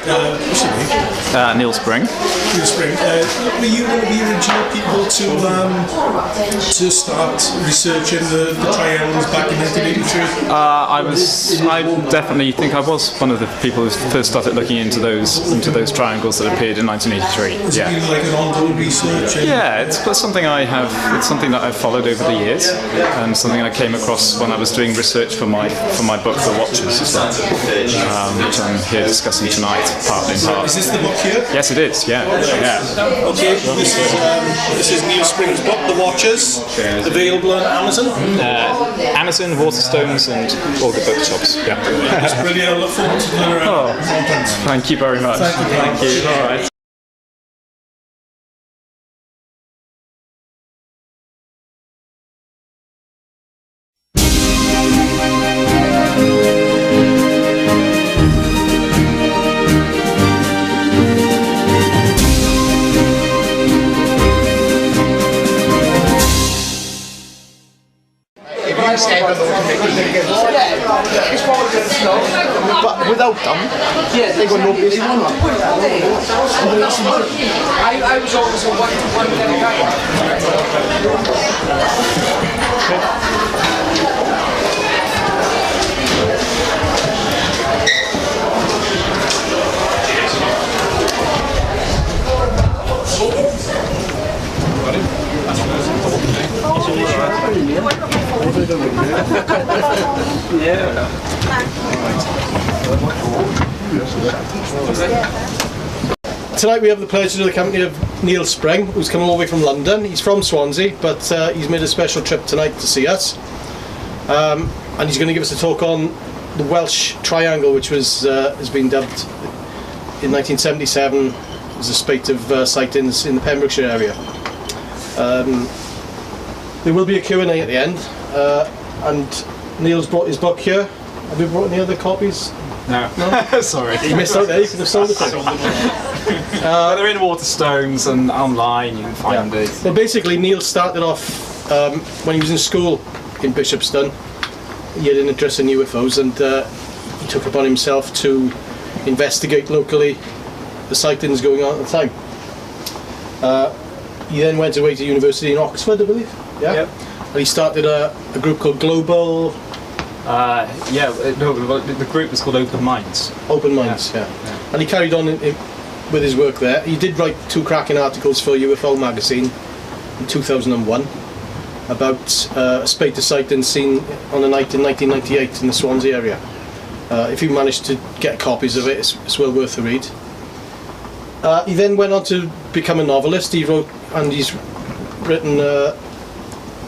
What's your name? Neil Spring. Neil Spring. Were you one of the original people to start researching the triangles back in 1983? I definitely think I was one of the people who first started looking into those triangles that appeared in 1983. Has it been like an ongoing research? Yeah, it's something it's something that I've followed over the years, and something I came across when I was doing research for my book, The Watchers, as well, which I'm here discussing tonight, partly in part. Is this the book here? Yes, it is. Yeah. Okay, this is Neil Spring's book, The Watchers, available on Amazon. Amazon, Waterstones, and all the bookshops. Yeah. It's brilliant. I look forward to doing it. Thank you very much. Thank you. All right. But without them, they got no place. I was always a one level guy. Tonight we have the pleasure of the company of Neil Spring, who's come all the way from London. He's from Swansea, but he's made a special trip tonight to see us. And he's going to give us a talk on the Welsh Triangle, which was has been dubbed in 1977 as a spate of sightings in the Pembrokeshire area. There will be a Q&A at the end, and Neil's brought his book here. Have you brought any other copies? No. Sorry. You missed out there, you could have sold it. They're in Waterstones and online, you can find it. Well, basically Neil started off when he was in school in Bishopston. He had an interest in UFOs, and he took upon himself to investigate locally the sightings going on at the time. He then went away to university in Oxford, I believe. Yeah. Yep. And he started a group called Global. The group was called Open Minds. Open Minds, yeah. And he carried on with his work there. He did write 2 cracking articles for UFO magazine in 2001 about a spate of sightings seen on a night in 1998 in the Swansea area. If you managed to get copies of it, it's well worth a read. He then went on to become a novelist. He wrote, and he's written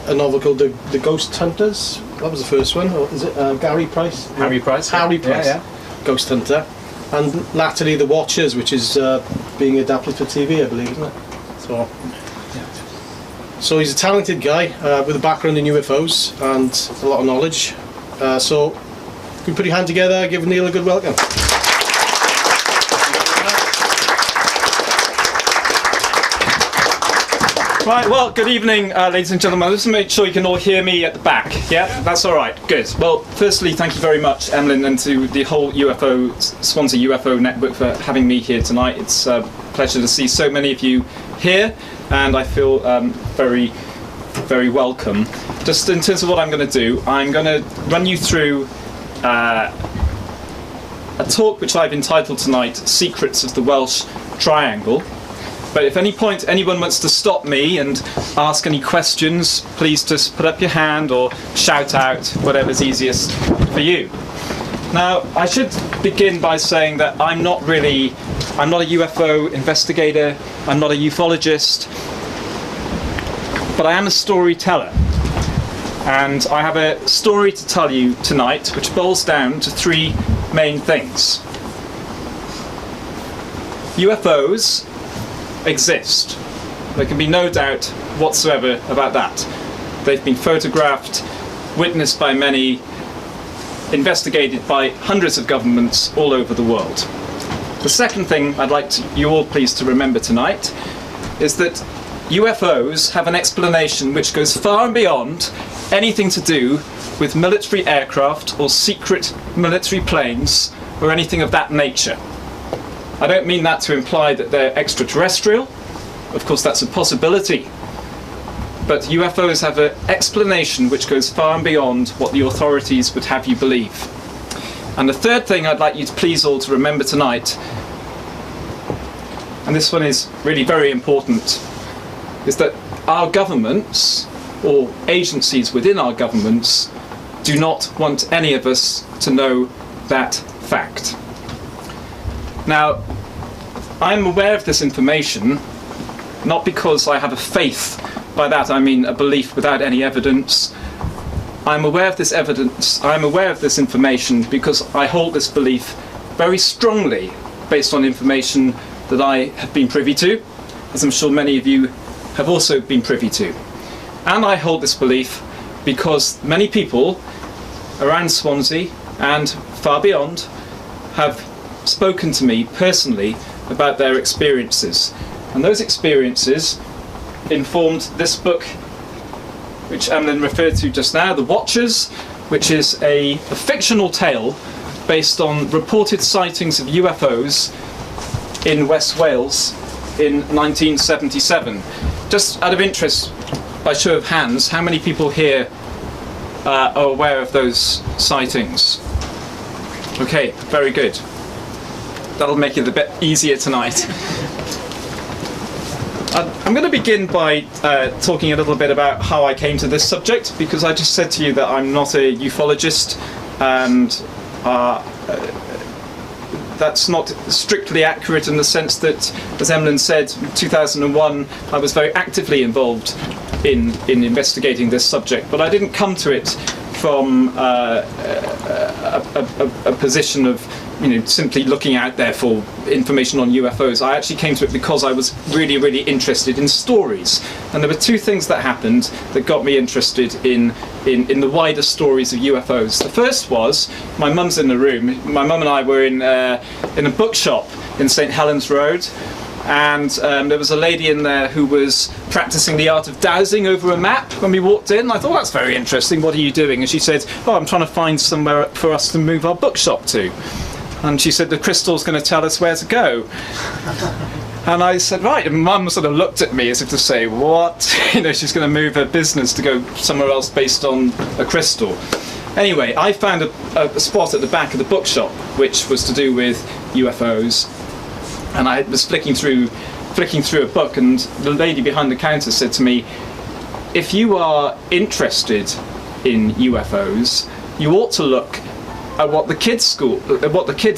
a novel called The Ghost Hunters. That was the first one. Or is it Gary Price? Harry Price. Harry Price. Yeah. Ghost Hunter. And latterly The Watchers, which is being adapted for TV, I believe, isn't it? So he's a talented guy with a background in UFOs and a lot of knowledge. So if you put your hand together, give Neil a good welcome. Right, well, good evening, ladies and gentlemen. Let's make sure you can all hear me at the back. Yeah, that's all right. Good. Well, firstly, thank you very much, Emlyn, and to the whole Swansea UFO network for having me here tonight. It's a pleasure to see so many of you here, and I feel very, very welcome. Just in terms of what I'm going to do, I'm going to run you through a talk which I've entitled tonight, Secrets of the Welsh Triangle. But if at any point anyone wants to stop me and ask any questions, please just put up your hand or shout out, whatever's easiest for you. Now, I should begin by saying that I'm not a UFO investigator, I'm not a ufologist, but I am a storyteller. And I have a story to tell you tonight which boils down to 3 main things. UFOs exist. There can be no doubt whatsoever about that. They've been photographed, witnessed by many, investigated by hundreds of governments all over the world. The second thing I'd like you all please to remember tonight is that UFOs have an explanation which goes far and beyond anything to do with military aircraft or secret military planes or anything of that nature. I don't mean that to imply that they're extraterrestrial. Of course, that's a possibility. But UFOs have an explanation which goes far and beyond what the authorities would have you believe. And the third thing I'd like you to please all to remember tonight, and this one is really very important, is that our governments, or agencies within our governments, do not want any of us to know that fact. Now, I'm aware of this information, not because I have a faith, by that I mean a belief without any evidence. I'm aware of this evidence, I'm aware of this information because I hold this belief very strongly based on information that I have been privy to, as I'm sure many of you have also been privy to. And I hold this belief because many people around Swansea and far beyond have spoken to me personally about their experiences. And those experiences informed this book, which Emlyn referred to just now, The Watchers, which is a fictional tale based on reported sightings of UFOs in West Wales in 1977. Just out of interest, by show of hands, how many people here are aware of those sightings? Okay, very good. That'll make it a bit easier tonight. I'm going to begin by talking a little bit about how I came to this subject, because I just said to you that I'm not a ufologist, and that's not strictly accurate in the sense that, as Emlyn said, in 2001 I was very actively involved in investigating this subject, but I didn't come to it from a position of simply looking out there for information on UFOs. I actually came to it because I was really, really interested in stories. And there were two things that happened that got me interested in the wider stories of UFOs. The first was, my mum's in the room, my mum and I were in a bookshop in St Helens Road, and there was a lady in there who was practicing the art of dowsing over a map when we walked in. I thought, that's very interesting, what are you doing? And she said, oh, I'm trying to find somewhere for us to move our bookshop to. And she said, the crystal's going to tell us where to go. And I said, right. And Mum sort of looked at me as if to say, what? She's going to move her business to go somewhere else based on a crystal. Anyway, I found a spot at the back of the bookshop which was to do with UFOs. And I was flicking through a book, and the lady behind the counter said to me, if you are interested in UFOs, you ought to look at what the kids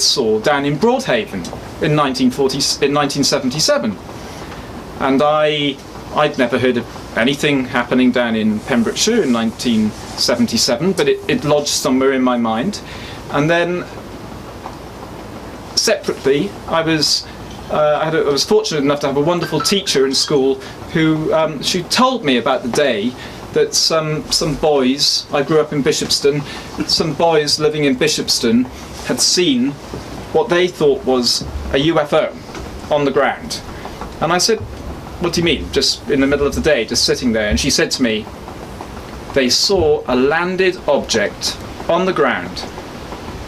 saw down in Broadhaven in 1977. And I'd never heard of anything happening down in Pembrokeshire in 1977, but it lodged somewhere in my mind. And then separately, I was fortunate enough to have a wonderful teacher in school who she told me about the day that some boys, I grew up in Bishopston, some boys living in Bishopston had seen what they thought was a UFO on the ground. And I said, what do you mean? Just in the middle of the day, just sitting there? And she said to me, they saw a landed object on the ground,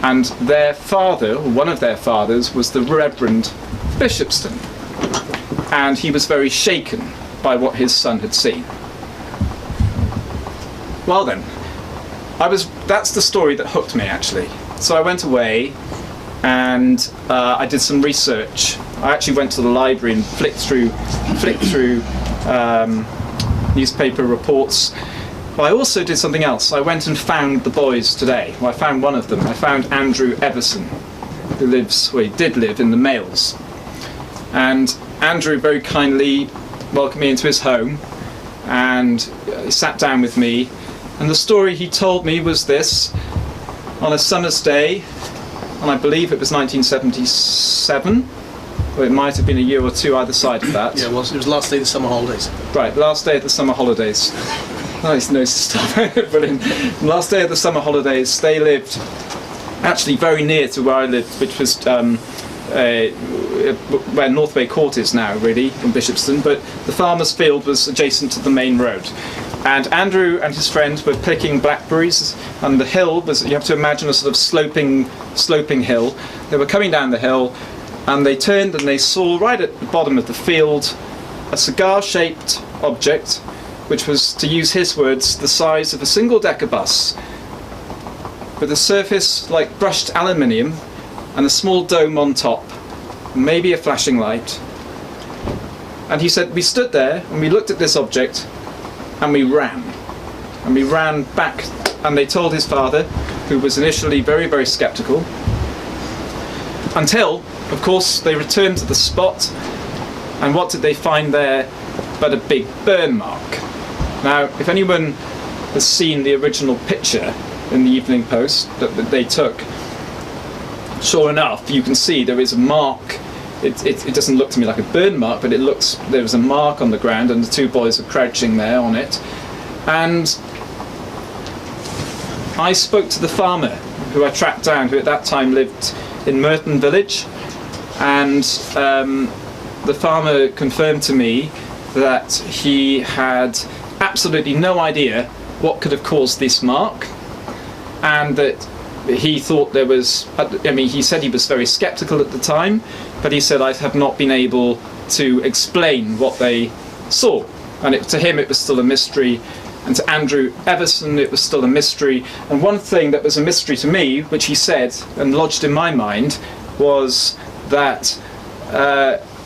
and their father, or one of their fathers, was the Reverend Bishopston, and he was very shaken by what his son had seen. Well then, that's the story that hooked me, actually. So I went away and I did some research. I actually went to the library and flicked through newspaper reports. But I also did something else. I went and found the boys today. Well, I found one of them. I found Andrew Everson, who did live in the Males. And Andrew very kindly welcomed me into his home, and he sat down with me. And the story he told me was this: on a summer's day, and I believe it was 1977, or it might have been a year or two either side of that. Yeah, it was the last day of the summer holidays. Right, last day of the summer holidays. Nice nose stuff. Brilliant. Last day of the summer holidays, they lived actually very near to where I lived, which was where Northway Court is now, really, in Bishopston, but the farmer's field was adjacent to the main road. And Andrew and his friend were picking blackberries, and the hill was, you have to imagine, a sort of sloping hill. They were coming down the hill, and they turned and they saw right at the bottom of the field a cigar-shaped object, which was, to use his words, the size of a single-decker bus, with a surface like brushed aluminium and a small dome on top, maybe a flashing light. And he said, we stood there and we looked at this object and we ran. And we ran back, and they told his father, who was initially very, very sceptical, until, of course, they returned to the spot, and what did they find there but a big burn mark. Now, if anyone has seen the original picture in the Evening Post that they took, sure enough, you can see there is a mark. It doesn't look to me like a burn mark, but it looks, there was a mark on the ground, and the two boys are crouching there on it. And I spoke to the farmer who I tracked down, who at that time lived in Merton village, and the farmer confirmed to me that he had absolutely no idea what could have caused this mark, and that he thought there was, I mean, he said he was very sceptical at the time, but he said, I have not been able to explain what they saw. And to him it was still a mystery, and to Andrew Everson it was still a mystery. And one thing that was a mystery to me, which he said and lodged in my mind, was that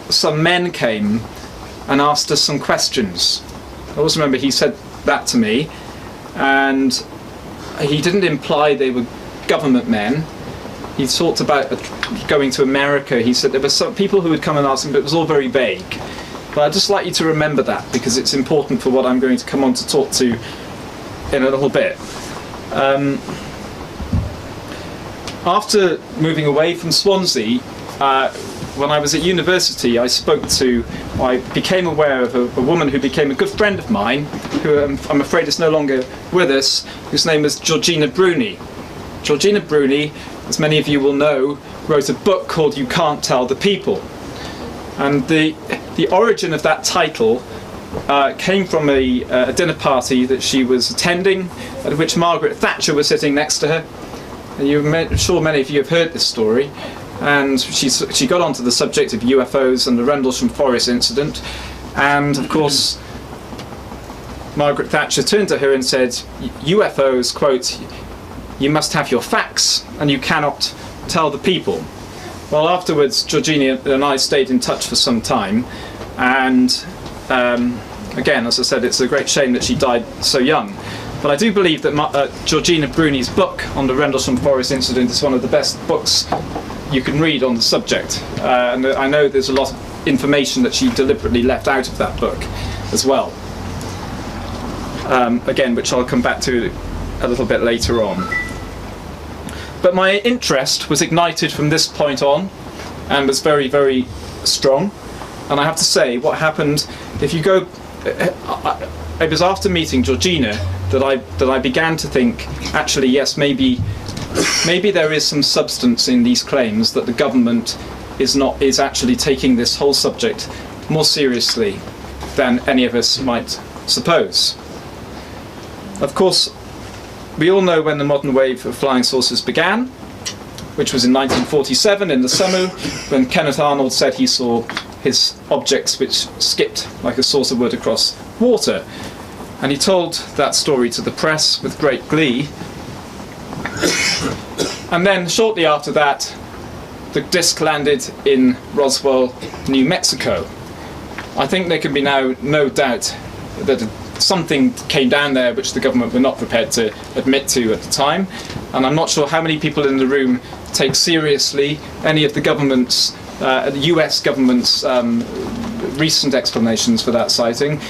some men came and asked us some questions. I always remember he said that to me, and he didn't imply they were government men. He talked about going to America. He said there were some people who would come and ask him, but it was all very vague. But I'd just like you to remember that, because it's important for what I'm going to come on to talk to in a little bit. After moving away from Swansea, when I was at university, I became aware of a woman who became a good friend of mine, who I'm afraid is no longer with us, whose name was Georgina Bruni. Georgina Bruni, as many of you will know, wrote a book called You Can't Tell the People. And the origin of that title came from a dinner party that she was attending, at which Margaret Thatcher was sitting next to her. And I'm sure many of you have heard this story. And she got onto the subject of UFOs and the Rendlesham Forest incident. And of course, Margaret Thatcher turned to her and said, UFOs, quote, you must have your facts and you cannot tell the people. Well, afterwards, Georgina and I stayed in touch for some time, and again, as I said, it's a great shame that she died so young. But I do believe that Georgina Bruni's book on the Rendlesham Forest incident is one of the best books you can read on the subject, and I know there's a lot of information that she deliberately left out of that book as well. Again, which I'll come back to a little bit later on. But my interest was ignited from this point on, and was very, very strong. And I have to say, what happened, if you go, it was after meeting Georgina that I began to think, actually, yes, maybe there is some substance in these claims that the government is actually taking this whole subject more seriously than any of us might suppose. Of course, we all know when the modern wave of flying saucers began, which was in 1947 in the summer, when Kenneth Arnold said he saw his objects which skipped like a saucer would across water. And he told that story to the press with great glee. And then shortly after that, the disc landed in Roswell, New Mexico. I think there can be now no doubt that something came down there which the government were not prepared to admit to at the time, and I'm not sure how many people in the room take seriously any of the government's, the US government's recent explanations for that sighting.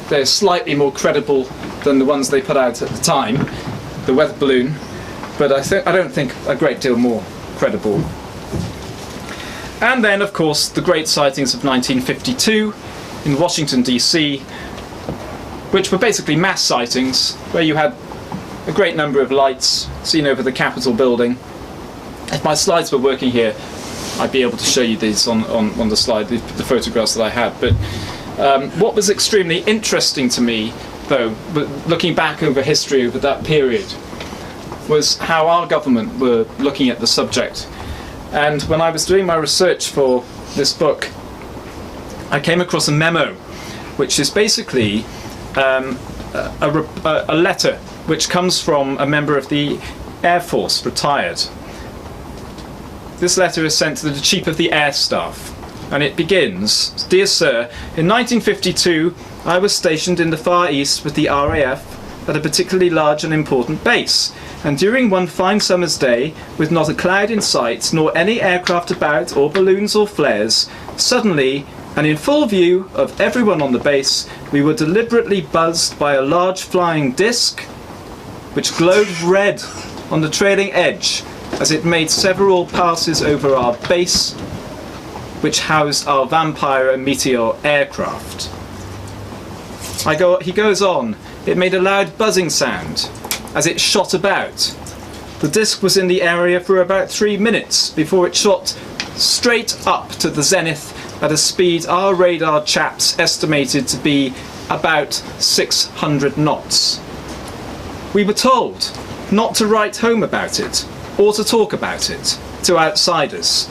They're slightly more credible than the ones they put out at the time, the weather balloon, but I don't think a great deal more credible. And then, of course, the great sightings of 1952 in Washington, DC, which were basically mass sightings, where you had a great number of lights seen over the Capitol building. If my slides were working here, I'd be able to show you these on the slide, the photographs that I had. But what was extremely interesting to me, though, looking back over history over that period, was how our government were looking at the subject. And when I was doing my research for this book, I came across a memo, which is basically a letter which comes from a member of the Air Force, retired. This letter is sent to the Chief of the Air Staff, and it begins, "Dear Sir, in 1952 I was stationed in the Far East with the RAF at a particularly large and important base, and during one fine summer's day, with not a cloud in sight, nor any aircraft about, or balloons or flares, suddenly, and in full view of everyone on the base, we were deliberately buzzed by a large flying disc which glowed red on the trailing edge as it made several passes over our base, which housed our Vampire and Meteor aircraft." He goes on, "It made a loud buzzing sound as it shot about. The disc was in the area for about 3 minutes before it shot straight up to the zenith at a speed our radar chaps estimated to be about 600 knots. We were told not to write home about it or to talk about it to outsiders,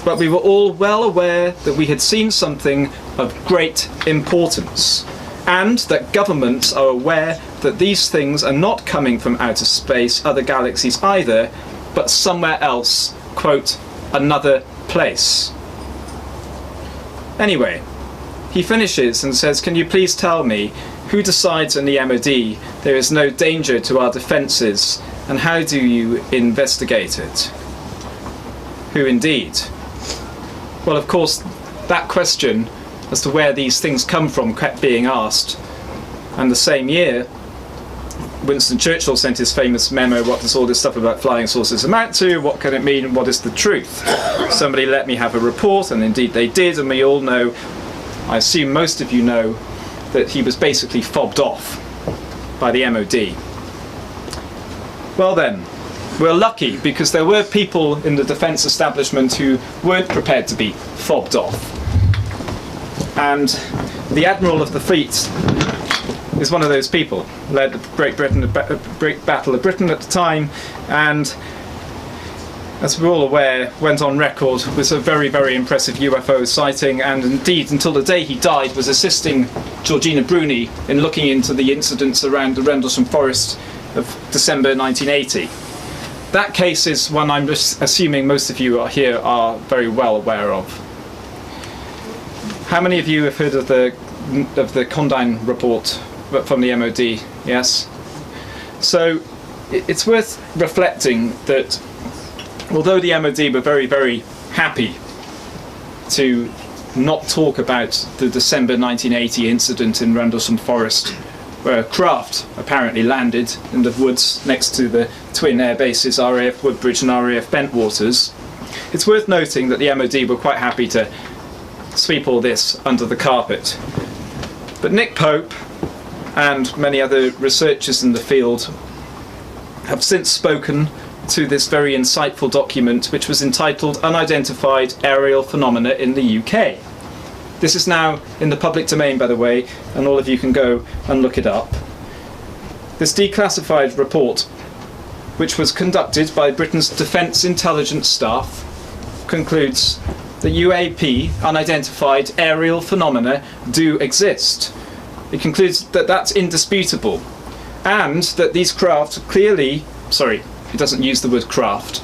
but we were all well aware that we had seen something of great importance, and that governments are aware that these things are not coming from outer space, other galaxies either, but somewhere else, quote, another place." Anyway, he finishes and says, "Can you please tell me who decides in the MOD there is no danger to our defences, and how do you investigate it?" Who indeed? Well, of course, that question as to where these things come from kept being asked, and the same year Winston Churchill sent his famous memo, "What does all this stuff about flying saucers amount to? What can it mean? What is the truth? Somebody let me have a report," and indeed they did, and we all know, I assume most of you know, that he was basically fobbed off by the MOD. Well then, we're lucky because there were people in the defence establishment who weren't prepared to be fobbed off. And the Admiral of the Fleet is one of those people. Led Great Britain, a great Battle of Britain at the time, and as we're all aware, went on record with a very, very impressive UFO sighting, and indeed, until the day he died, was assisting Georgina Bruni in looking into the incidents around the Rendlesham Forest of December 1980. That case is one I'm just assuming most of you here are very well aware of. How many of you have heard of the Condign report from the MOD? Yes? So it's worth reflecting that although the MOD were very, very happy to not talk about the December 1980 incident in Rendlesham Forest, where a craft apparently landed in the woods next to the twin air bases RAF Woodbridge and RAF Bentwaters, it's worth noting that the MOD were quite happy to sweep all this under the carpet. But Nick Pope and many other researchers in the field have since spoken to this very insightful document, which was entitled Unidentified Aerial Phenomena in the UK. This is now in the public domain, by the way, and all of you can go and look it up. This declassified report, which was conducted by Britain's Defence Intelligence Staff, concludes that UAP, unidentified aerial phenomena, do exist. It concludes that that's indisputable, and that these craft clearly, sorry, it doesn't use the word craft,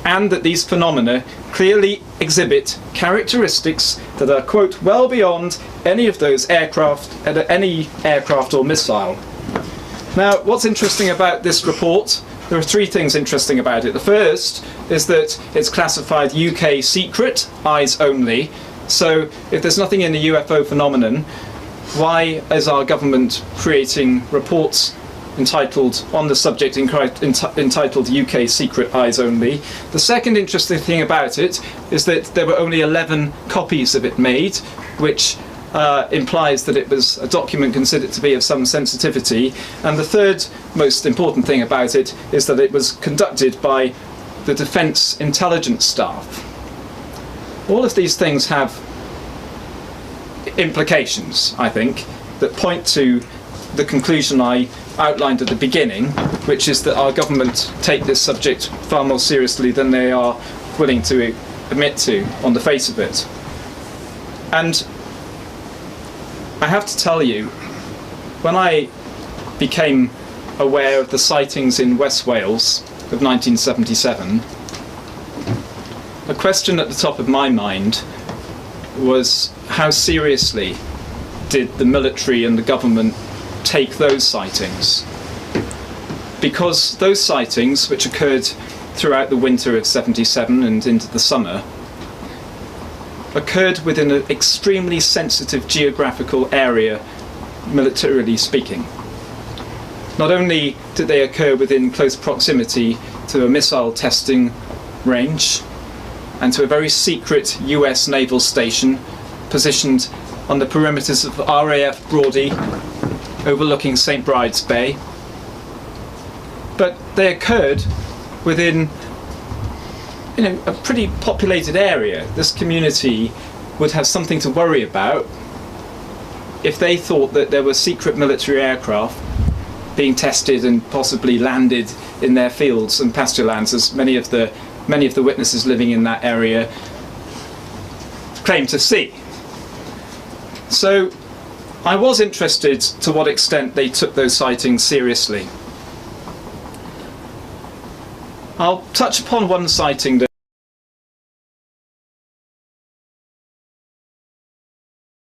and that these phenomena clearly exhibit characteristics that are, quote, well beyond any of those aircraft, any aircraft or missile. Now, what's interesting about this report? There are three things interesting about it. The first is that it's classified UK secret, eyes only. So if there's nothing in the UFO phenomenon, why is our government creating reports entitled on the subject entitled UK secret, eyes only? The second interesting thing about it is that there were only 11 copies of it made, which implies that it was a document considered to be of some sensitivity. And the third most important thing about it is that it was conducted by the Defence Intelligence Staff. All of these things have implications, I think, that point to the conclusion I outlined at the beginning, which is that our government take this subject far more seriously than they are willing to admit to on the face of it. And I have to tell you, when I became aware of the sightings in West Wales of 1977, a question at the top of my mind was, how seriously did the military and the government take those sightings? Because those sightings, which occurred throughout the winter of 77 and into the summer, occurred within an extremely sensitive geographical area, militarily speaking. Not only did they occur within close proximity to a missile testing range and to a very secret US naval station positioned on the perimeters of RAF Brawdy overlooking St. Bride's Bay, but they occurred within a pretty populated area. This community would have something to worry about if they thought that there were secret military aircraft being tested and possibly landed in their fields and pasture lands, as many of the witnesses living in that area claim to see. So I was interested to what extent they took those sightings seriously. I'll touch upon one sighting that